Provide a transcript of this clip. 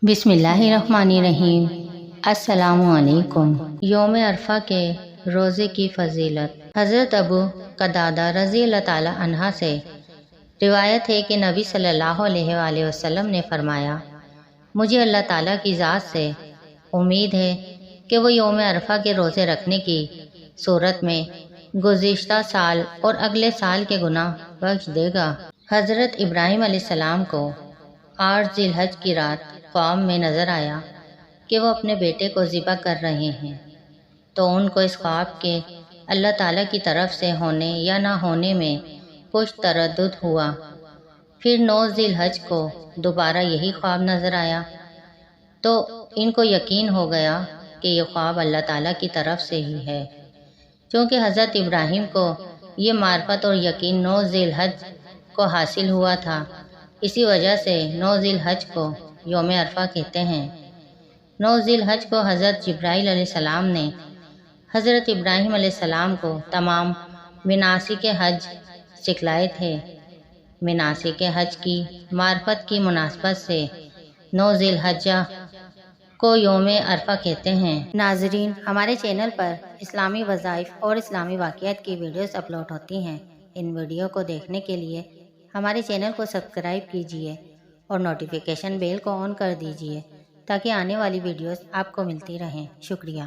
بسم اللہ الرحمن الرحیم۔ السلام علیکم۔ یوم عرفہ کے روزے کی فضیلت۔ حضرت ابو قتادہ رضی اللہ تعالی عنہ سے روایت ہے کہ نبی صلی اللہ علیہ وآلہ وسلم نے فرمایا، مجھے اللہ تعالیٰ کی ذات سے امید ہے کہ وہ یوم عرفہ کے روزے رکھنے کی صورت میں گزشتہ سال اور اگلے سال کے گناہ بخش دے گا۔ حضرت ابراہیم علیہ السلام کو 8 ذی الحج کی رات خواب میں نظر آیا کہ وہ اپنے بیٹے کو ذبح کر رہے ہیں، تو ان کو اس خواب کے اللہ تعالیٰ کی طرف سے ہونے یا نہ ہونے میں کچھ تردد ہوا۔ پھر 9 ذی الحج کو دوبارہ یہی خواب نظر آیا تو ان کو یقین ہو گیا کہ یہ خواب اللہ تعالیٰ کی طرف سے ہی ہے۔ چونکہ حضرت ابراہیم کو یہ معرفت اور یقین 9 ذی الحج کو حاصل ہوا تھا، اسی وجہ سے 9 ذی الحج کو یوم عرفہ کہتے ہیں۔ 9 ذی الحج کو حضرت جبرائیل علیہ السلام نے حضرت ابراہیم علیہ السلام کو تمام مناسک حج سکھلائے تھے۔ مناسک حج کی معرفت کی مناسبت سے 9 ذی الحجہ کو یوم عرفہ کہتے ہیں۔ ناظرین، ہمارے چینل پر اسلامی وظائف اور اسلامی واقعات کی ویڈیوز اپلوڈ ہوتی ہیں۔ ان ویڈیو کو دیکھنے کے لیے ہمارے چینل کو سبسکرائب کیجیے اور نوٹیفیکیشن بیل کو آن کر دیجیے تاکہ آنے والی ویڈیوز آپ کو ملتی رہیں۔ شکریہ۔